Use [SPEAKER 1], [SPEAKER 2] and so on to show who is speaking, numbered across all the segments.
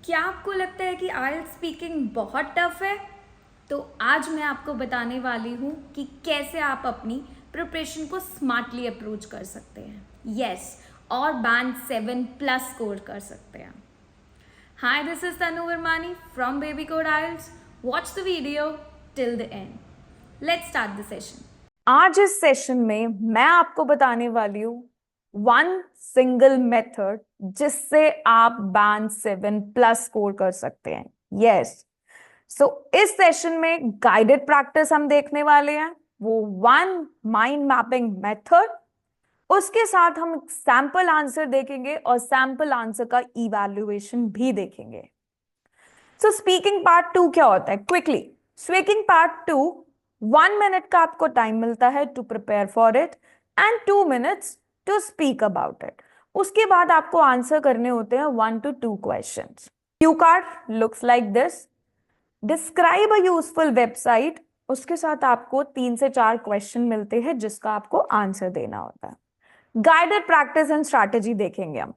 [SPEAKER 1] क्या आपको लगता है कि आइल्स स्पीकिंग बहुत टफ है? तो आज मैं आपको बताने वाली हूँ कि कैसे आप अपनी प्रिपरेशन को स्मार्टली अप्रोच कर सकते हैं। यस, और बैंड 7+ स्कोर कर सकते हैं। Hi, this is Tanu Varmani from Baby Code IELTS. Watch the video till the end. Let's start the session.
[SPEAKER 2] आज इस सेशन में मैं आपको बताने वाली हूँ वन सिंगल मेथड जिससे आप बैंड 7+ स्कोर कर सकते हैं। यस, सो इस सेशन में गाइडेड प्रैक्टिस हम देखने वाले हैं, वो वन माइंड मैपिंग मेथड। उसके साथ हम सैंपल आंसर देखेंगे और सैंपल आंसर का इवैल्यूएशन भी देखेंगे। सो स्पीकिंग पार्ट 2 क्या होता है? क्विकली, स्पीकिंग पार्ट 2 1 मिनट का आपको टाइम मिलता है to prepare for it and 2 minutes to speak about it. उसके बाद आपको आंसर करने होते हैं 1 to 2 questions. Q card looks like this. Describe a useful website. उसके साथ आपको 3 से 4 क्वेश्चन मिलते हैं जिसका आपको आंसर देना होता है। गाइडेड प्रैक्टिस एंड स्ट्रैटेजी देखेंगे हम।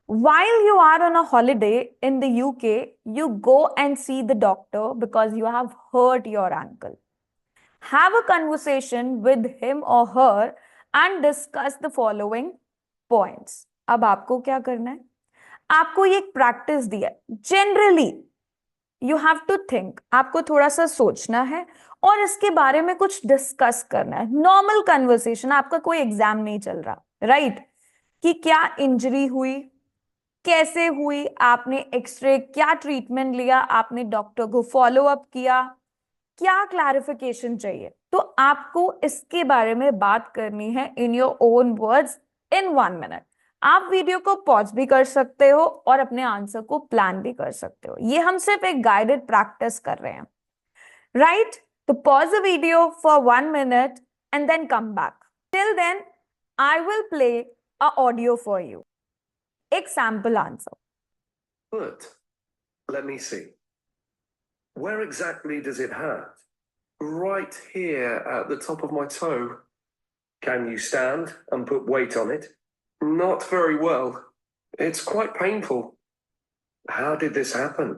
[SPEAKER 2] While you are on a holiday in the UK, you go and see the doctor because you have hurt your ankle. Have a conversation with him or her and discuss the following points. अब आपको क्या करना है? आपको ये एक practice दिया है। Generally you have to think, आपको थोड़ा सा सोचना है और इसके बारे में कुछ डिस्कस करना है। नॉर्मल कन्वर्सेशन, आपका कोई एग्जाम नहीं चल रहा, राइट? कि क्या इंजरी हुई, कैसे हुई, आपने एक्सरे, क्या ट्रीटमेंट लिया, आपने डॉक्टर को फॉलो अप किया, क्या क्लैरिफिकेशन चाहिए, तो आपको इसके बारे में बात करनी है in your own words in 1 minute. आप वीडियो को पॉज भी कर सकते हो और अपने आंसर को प्लान भी कर सकते हो। ये हम सिर्फ एक गाइडेड प्रैक्टिस कर रहे हैं, राइट? तो pause the video for 1 minute and then come back. Till then I will play a audio for you. एक sample answer.
[SPEAKER 3] Foot. Let me see. Where exactly does it hurt? Right here at the top of my toe. Can you stand and put weight on it? Not very well. It's quite painful. How did this happen?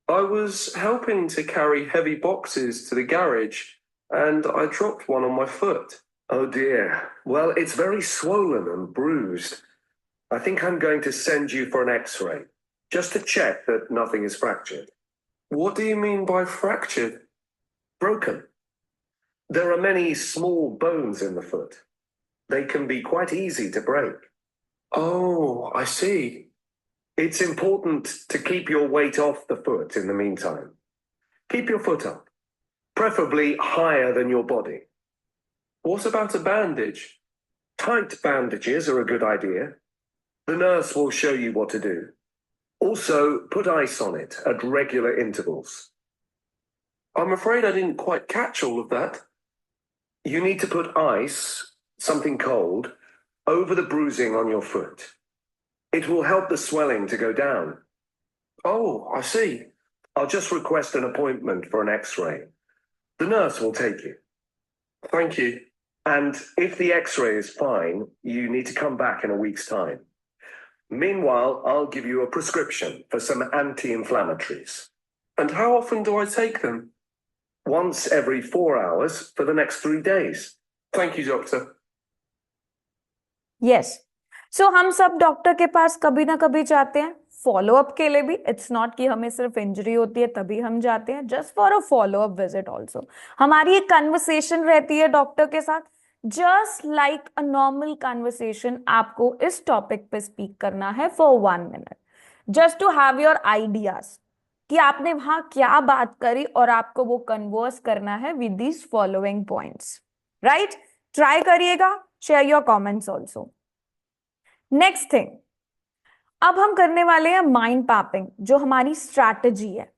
[SPEAKER 3] I was helping to carry heavy boxes to the garage and I dropped one on my foot. Oh dear. Well, it's very swollen and bruised. I think I'm going to send you for an X-ray, just to check that nothing is fractured. What do you mean by fractured? Broken. There are many small bones in the foot. They can be quite easy to break. Oh, I see. It's important to keep your weight off the foot in the meantime. Keep your foot up, preferably higher than your body. What about a bandage? Tight bandages are a good idea. The nurse will show you what to do. Also, put ice on it at regular intervals. I'm afraid I didn't quite catch all of that. You need to put ice, something cold, over the bruising on your foot. It will help the swelling to go down. Oh, I see. I'll just request an appointment for an X-ray. The nurse will take you. Thank you. And if the X-ray is fine, you need to come back in a week's time. Meanwhile, I'll give you a prescription for some anti-inflammatories. And how often do I take them? Once every 4 hours for the next 3 days. Thank you, doctor.
[SPEAKER 2] Yes, so हम सब doctor के पास कभी ना कभी जाते हैं follow up के लिए भी। इट्स नॉट कि हमें सिर्फ इंजरी होती है तभी हम जाते हैं, just for a follow up visit also. हमारी एक कन्वर्सेशन रहती है डॉक्टर के साथ, just like a normal conversation. आपको इस टॉपिक पे स्पीक करना है for 1 minute, just to have your ideas कि आपने वहां क्या बात करी और आपको वो कन्वर्स करना है with these following points, right? Try करिएगा, share your comments also. Next thing, अब हम करने वाले हैं माइंड मैपिंग, जो हमारी स्ट्रैटेजी है।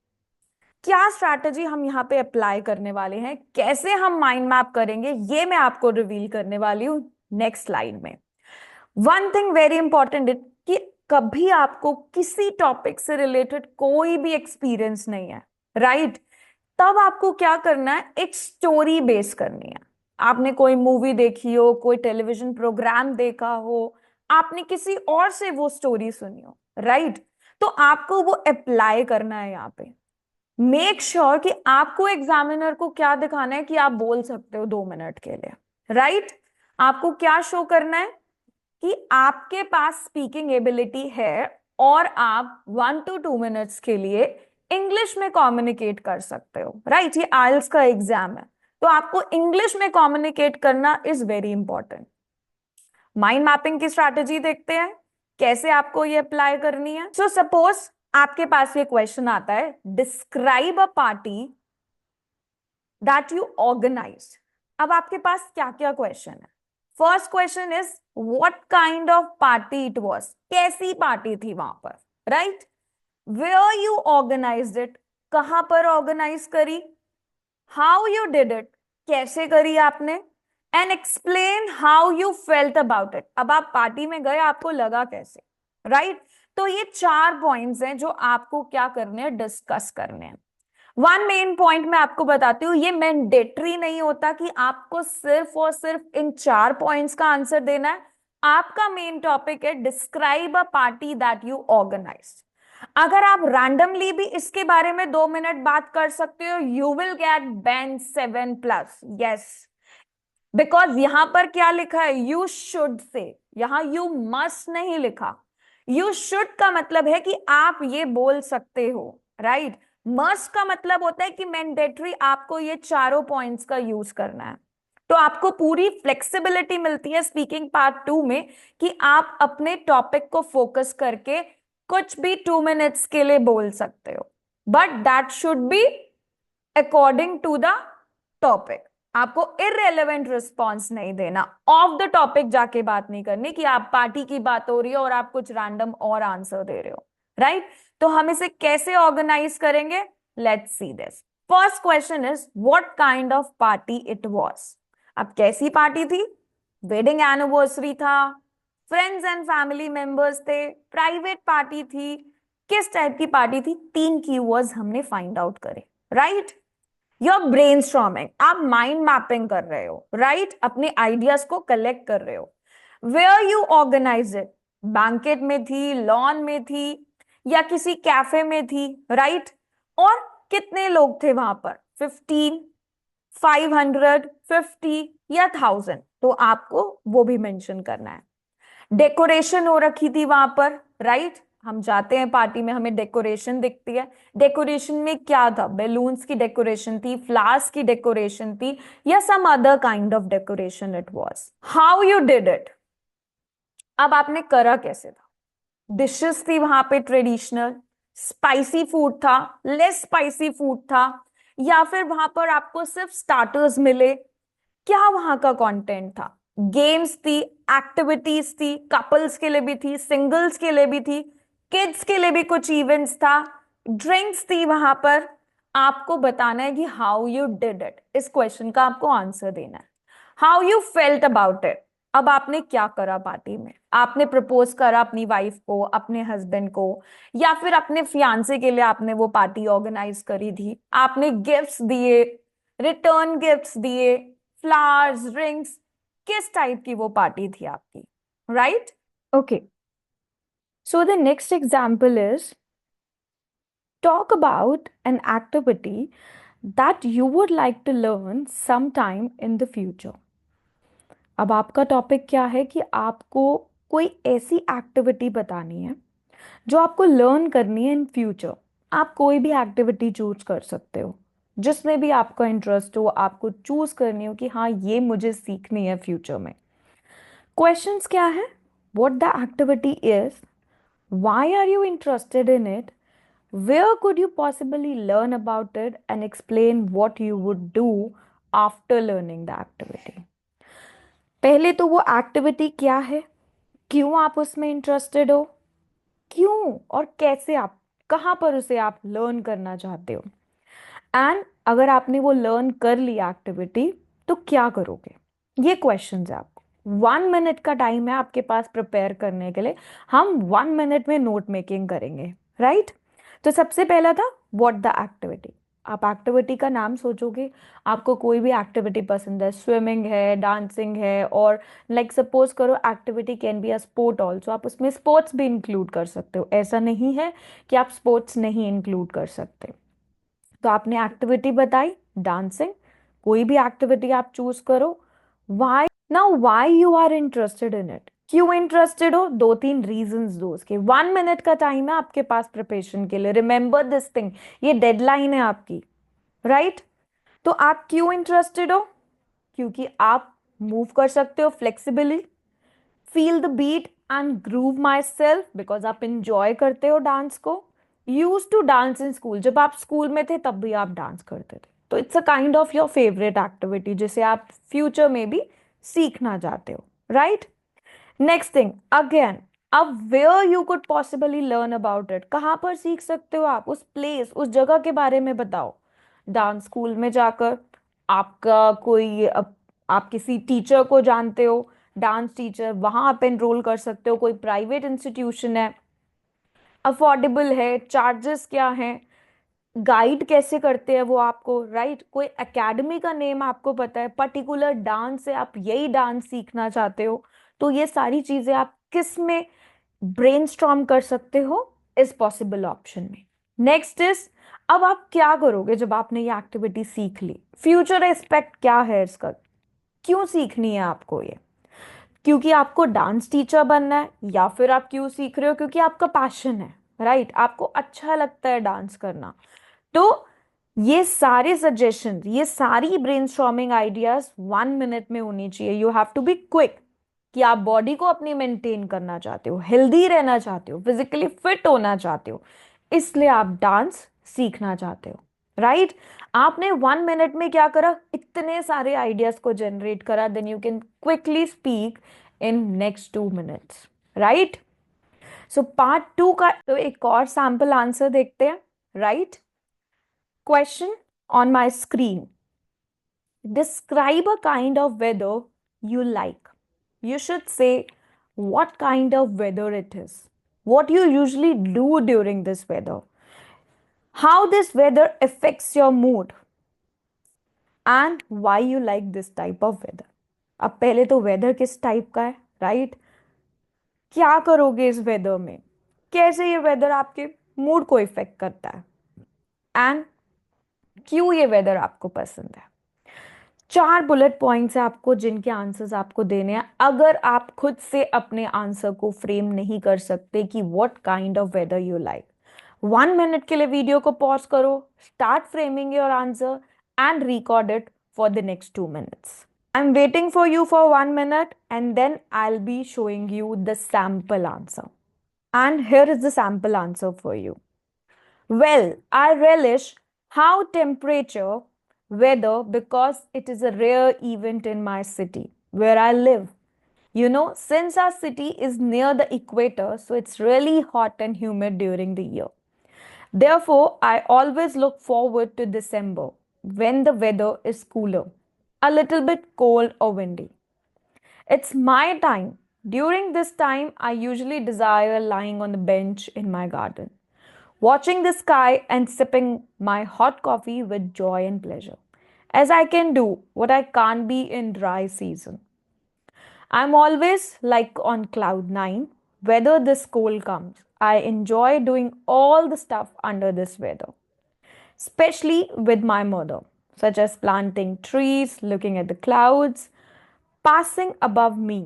[SPEAKER 2] क्या स्ट्रैटेजी हम यहाँ पे अप्लाई करने वाले हैं, कैसे हम माइंड मैप करेंगे, ये मैं आपको रिवील करने वाली हूं नेक्स्ट स्लाइड में। वन थिंग वेरी इंपॉर्टेंट कि कभी आपको किसी टॉपिक से रिलेटेड कोई भी एक्सपीरियंस नहीं है, राइट? तब आपको क्या करना है, एक स्टोरी बेस करनी है। आपने कोई मूवी देखी हो, कोई टेलीविजन प्रोग्राम देखा हो, आपने किसी और से वो स्टोरी सुनी हो, राइट? तो आपको वो अप्लाई करना है यहाँ पे। मेक श्योर कि आपको एग्जामिनर को क्या दिखाना है कि आप बोल सकते हो 2 मिनट के लिए, राइट? आपको क्या शो करना है कि आपके पास स्पीकिंग एबिलिटी है और आप 1 to 2 मिनट्स के लिए इंग्लिश में कम्युनिकेट कर सकते हो, राइट? ये आइल्स का एग्जाम है, तो आपको इंग्लिश में कम्युनिकेट करना is very important. Mind mapping की स्ट्रैटेजी देखते हैं कैसे आपको ये अप्लाई करनी है। सो सपोज आपके पास ये क्वेश्चन आता है, describe a party that you organise. अब आपके पास क्या क्या क्वेश्चन है? First question is what kind of party it was, कैसी पार्टी थी वहां पर, right? Where you organised it, कहां पर ऑर्गेनाइज करी? हाउ यू डिड इट, कैसे करी आपने? And explain how you felt about it, अब आप पार्टी में गए, आपको लगा कैसे, राइट? तो ये 4 पॉइंट्स हैं जो आपको क्या करने हैं, डिस्कस करने हैं। वन मेन पॉइंट मैं आपको बताती हूँ, ये मैंडेटरी नहीं होता कि आपको सिर्फ और सिर्फ इन 4 पॉइंट्स का आंसर देना है। आपका मेन टॉपिक है describe a party that you organise. अगर आप रैंडमली भी इसके बारे में 2 मिनट बात कर सकते हो, you will get band 7+। Yes, because यहां पर क्या लिखा है, यू शुड से, यहां यू मस्ट नहीं लिखा। यू शुड का मतलब है कि आप ये बोल सकते हो, राइट? मस्ट का मतलब होता है कि मैंडेटरी आपको ये चारों पॉइंट्स का यूज करना है। तो आपको पूरी फ्लेक्सिबिलिटी मिलती है स्पीकिंग पार्ट 2 में कि आप अपने टॉपिक को फोकस करके कुछ भी 2 मिनट्स के लिए बोल सकते हो, but that should be according to the topic. आपको इररेलेवेंट रिस्पॉन्स नहीं देना, ऑफ द टॉपिक जाके बात नहीं करनी कि आप पार्टी की बात हो रही है और आप कुछ रैंडम और आंसर दे रहे हो, राइट? तो हम इसे कैसे ऑर्गेनाइज करेंगे, let's see this. First question is what kind of party it was. अब कैसी पार्टी थी? वेडिंग एनिवर्सरी था, फ्रेंड्स एंड फैमिली मेंबर्स थे, प्राइवेट पार्टी थी, किस टाइप की पार्टी थी? 3 कीवर्ड्स हमने फाइंड आउट करे, राइट? You're brainstorming, आप माइंड मैपिंग कर रहे हो, राइट? अपने आइडियाज को कलेक्ट कर रहे हो। Where you organize it, banquet में थी, लॉन में थी, या किसी कैफे में थी, राइट? और कितने लोग थे वहां पर? 15, 500, 50 या 1000? तो आपको वो भी मेंशन करना है। डेकोरेशन हो रखी थी वहां पर, राइट? हम जाते हैं पार्टी में, हमें डेकोरेशन दिखती है। डेकोरेशन में क्या था? बैलून्स की डेकोरेशन थी, फ्लावर्स की डेकोरेशन थी, या some other kind of decoration it was. How you did it, अब आपने करा कैसे था? डिशेस थी वहां पे ट्रेडिशनल, स्पाइसी फूड था, लेस स्पाइसी फूड था, या फिर वहां पर आपको सिर्फ स्टार्टर्स मिले? क्या वहां का कंटेंट था? गेम्स थी, एक्टिविटीज थी, कपल्स के लिए भी थी, सिंगल्स के लिए भी थी, किड्स के लिए भी कुछ इवेंट्स था, ड्रिंक्स थी वहां पर। आपको बताना है कि हाउ यू डिड इट, इस क्वेश्चन का आपको आंसर देना है। How you felt about it, अब आपने क्या करा पार्टी में? आपने प्रपोज करा अपनी वाइफ को, अपने हस्बैंड को, या फिर अपने फियांसे के लिए आपने वो पार्टी ऑर्गेनाइज करी थी? आपने गिफ्ट्स दिए, रिटर्न गिफ्ट्स दिए, फ्लावर्स, रिंग्स, किस टाइप की वो पार्टी थी आपकी, right? Okay, so the next example is talk about an activity that you would like to learn sometime in the future. अब आपका टॉपिक क्या है कि आपको कोई ऐसी एक्टिविटी बतानी है जो आपको लर्न करनी है इन फ्यूचर। आप कोई भी एक्टिविटी चूज कर सकते हो, जिसमें भी आपका इंटरेस्ट हो, आपको चूज करनी हो कि हाँ ये मुझे सीखनी है फ्यूचर में। क्वेश्चंस क्या है? What the activity is, why are you interested in it, where could you possibly learn about it, and explain what you would do after learning the activity. पहले तो वो एक्टिविटी क्या है, क्यों आप उसमें इंटरेस्टेड हो, क्यों और कैसे, आप कहाँ पर उसे आप लर्न करना चाहते हो, एंड अगर आपने वो लर्न कर लिया एक्टिविटी तो क्या करोगे। ये क्वेश्चंस है। आपको 1 मिनट का टाइम है आपके पास प्रिपेयर करने के लिए। हम 1 मिनट में नोट मेकिंग करेंगे, राइट? तो सबसे पहला था व्हाट द एक्टिविटी। आप एक्टिविटी का नाम सोचोगे, आपको कोई भी एक्टिविटी पसंद है, स्विमिंग है, डांसिंग है, और लाइक सपोज करो activity can be a sport also, आप उसमें स्पोर्ट्स भी इंक्लूड कर सकते हो, ऐसा नहीं है कि आप स्पोर्ट्स नहीं इंक्लूड कर सकते। तो आपने एक्टिविटी बताई डांसिंग, कोई भी एक्टिविटी आप चूज करो। Why now, why you are interested in it, क्यों इंटरेस्टेड हो, 2-3 रीजंस दो उसके। 1 मिनट का टाइम है आपके पास प्रिपरेशन के लिए, रिमेंबर दिस थिंग, ये डेडलाइन है आपकी, राइट? तो आप क्यों इंटरेस्टेड हो? क्योंकि आप मूव कर सकते हो flexibly, feel the beat and groove myself, because आप इंजॉय करते हो डांस को। Use to dance in school, जब आप स्कूल में थे तब भी आप डांस करते थे, तो it's a kind of your favourite activity जिसे आप फ्यूचर में भी सीखना चाहते हो, राइट? नेक्स्ट थिंग अगेन, अब where you could possibly learn about it, कहाँ पर सीख सकते हो आप, उस प्लेस, उस जगह के बारे में बताओ। डांस स्कूल में जाकर, आपका कोई आप किसी टीचर को जानते हो, डांस टीचर, वहां आप एनरोल कर सकते हो, कोई प्राइवेट इंस्टीट्यूशन है, अफोर्डेबल है, चार्जेस क्या हैं, गाइड कैसे करते हैं वो आपको, राइट? कोई एकेडमी का नेम आपको पता है, पर्टिकुलर डांस है, आप यही डांस सीखना चाहते हो, तो ये सारी चीजें आप किस में ब्रेनस्टॉर्म कर सकते हो, इस पॉसिबल ऑप्शन में। नेक्स्ट इज, अब आप क्या करोगे जब आपने ये एक्टिविटी सीख ली, फ्यूचर एस्पेक्ट क्या है इसका, क्यों सीखनी है आपको ये? क्योंकि आपको डांस टीचर बनना है, या फिर आप क्यों सीख रहे हो क्योंकि आपका पैशन है, राइट? आपको अच्छा लगता है डांस करना। तो ये सारे सजेशन, ये सारी ब्रेनस्टॉर्मिंग आइडियाज 1 मिनट में होनी चाहिए। You have to be quick, कि आप बॉडी को अपनी मेंटेन करना चाहते हो, हेल्दी रहना चाहते हो, फिजिकली फिट होना चाहते हो, इसलिए आप डांस सीखना चाहते हो, राइट? आपने 1 मिनट में क्या करा, इतने सारे आइडियाज को जनरेट करा, then you can quickly speak in next 2 minutes, right? So part 2 का तो एक और सैंपल आंसर देखते हैं, right? Question on my screen. Describe a kind of weather you like. You should say what kind of weather it is, what you usually do during this weather, how this weather affects your mood, and why you like this type of weather. अब पहले तो weather किस type का है, right? क्या करोगे इस weather में, कैसे ये वेदर आपके मूड को इफेक्ट करता है, एंड क्यों ये वेदर आपको पसंद है। 4 बुलेट पॉइंट्स है आपको जिनके आंसर्स आपको देने हैं। अगर आप खुद से अपने आंसर को फ्रेम नहीं कर सकते कि what kind of whether you like, 1 minute के लिए वीडियो को पॉज करो, start framing your answer and record it for the next 2 minutes. I'm waiting for you for 1 minute and then I'll be showing you the sample answer. And here is the sample answer for you. Well, I relish how temperature, weather, because it is a rare event in my city where I live. You know, since our city is near the equator, so it's really hot and humid during the year. Therefore, I always look forward to December when the weather is cooler, a little bit cold or windy. It's my time. During this time, I usually desire lying on the bench in my garden, watching the sky and sipping my hot coffee with joy and pleasure, as I can do what I can't be in dry season. I'm always like on cloud nine, whether this cold comes. I enjoy doing all the stuff under this weather, especially with my mother, such as planting trees, looking at the clouds, passing above me,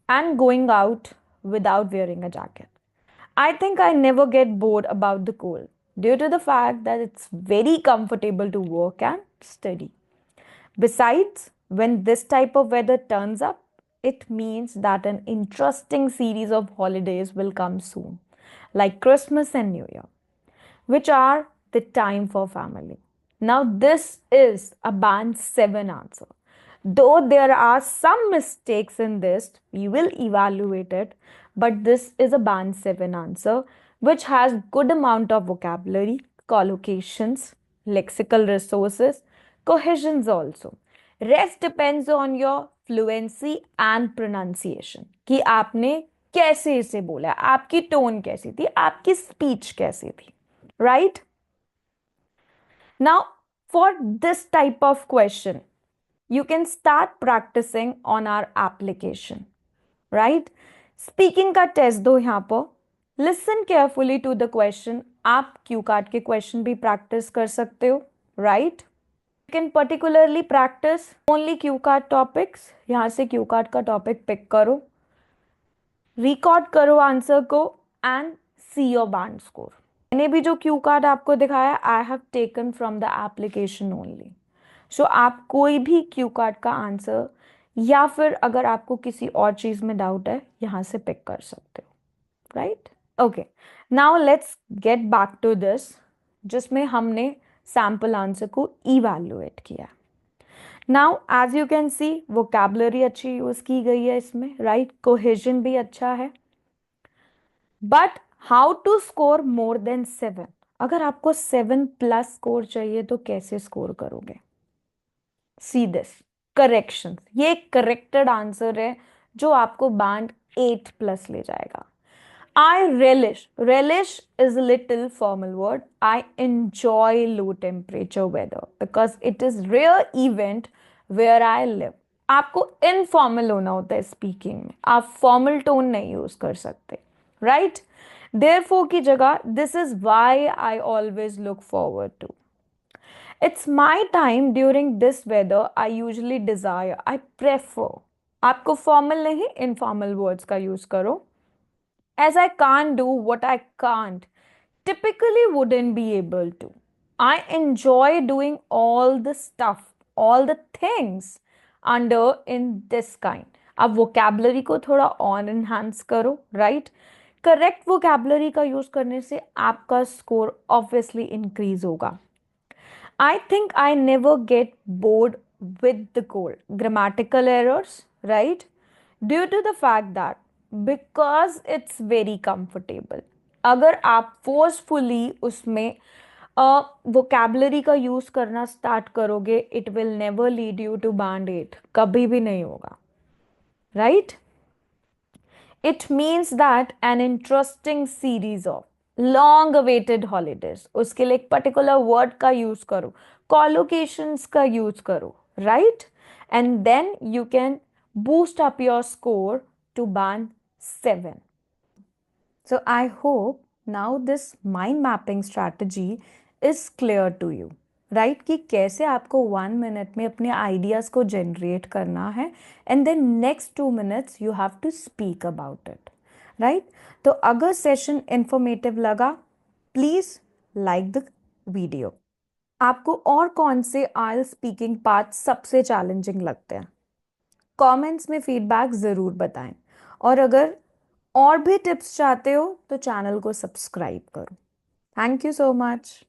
[SPEAKER 2] and going out without wearing a jacket. I think I never get bored about the cold due to the fact that it's very comfortable to work and study. Besides, when this type of weather turns up, it means that an interesting series of holidays will come soon, like Christmas and New Year, which are the time for family. Now, this is a band 7 answer. Though there are some mistakes in this, we will evaluate it, but this is a band 7 answer which has good amount of vocabulary, collocations, lexical resources, cohesions also. Rest depends on your fluency and pronunciation कि आपने कैसे इसे बोला, आपकी tone कैसी थी, आपकी speech कैसी थी, right? Now, For this type of question, you can start practicing on our application, right? Speaking का टेस्ट दो यहाँ पर, listen carefully to the question. आप क्यू कार्ड के क्वेश्चन भी प्रैक्टिस कर सकते हो, right? You can particularly practice only Q card topics. यहाँ से क्यू कार्ड का टॉपिक पिक करो, रिकॉर्ड करो आंसर को and see your band score. मैंने भी जो क्यू कार्ड आपको दिखाया, I have taken from the application only. So आप कोई भी क्यू कार्ड का आंसर या फिर अगर आपको किसी और चीज में डाउट है यहाँ से पिक कर सकते हो, right? Okay, now let's get back to this, जिसमें हमने सैम्पल आंसर को इवैल्यूएट किया. Now as you can see vocabulary अच्छी यूज की गई है इसमें, राइट? कोहेजन भी अच्छा है. But how to score more than 7? अगर आपको 7+ स्कोर चाहिए तो कैसे स्कोर करोगे? See this correction. ये करेक्टेड आंसर है जो आपको बैंड 8+ ले जाएगा. I relish is a little formal word. I enjoy low temperature weather because it is rare event where I live. आपको इनफॉर्मल होना होता है स्पीकिंग में, आप फॉर्मल टोन नहीं यूज कर सकते, राइट? देयरफॉर की जगह this is why I always look forward to. It's my time during this weather. I usually desire, I prefer. आपको फॉर्मल नहीं इनफॉर्मल वर्ड्स का यूज करो. As I can't do what I can't, typically wouldn't be able to. I enjoy doing all the stuff, all the things under in this kind. अब vocabulary को थोड़ा और enhance करो, right? Correct vocabulary का use करने से आपका score obviously increase होगा. I think I never get bored with the code. Grammatical errors, right? Due to the fact that because it's very comfortable. अगर आप forcefully उसमें vocabulary का use करना start करोगे, it will never lead you to band 8. कभी भी नहीं होगा, right? It means that an interesting series of long awaited holidays. उसके लिए एक particular word का use करो, collocations का use करो, right? And then you can boost up your score to band 7. So I hope now this mind mapping strategy is clear to you, right? कि कैसे आपको 1 minute में अपने ideas को generate करना है and then next 2 minutes you have to speak about it, right? तो अगर session informative लगा, please like the video. आपको और कौन से IELTS speaking पार्ट सबसे challenging लगते हैं? कमेंट्स में फीडबैक ज़रूर बताएं. और अगर और भी टिप्स चाहते हो तो चैनल को सब्सक्राइब करो. Thank you so much.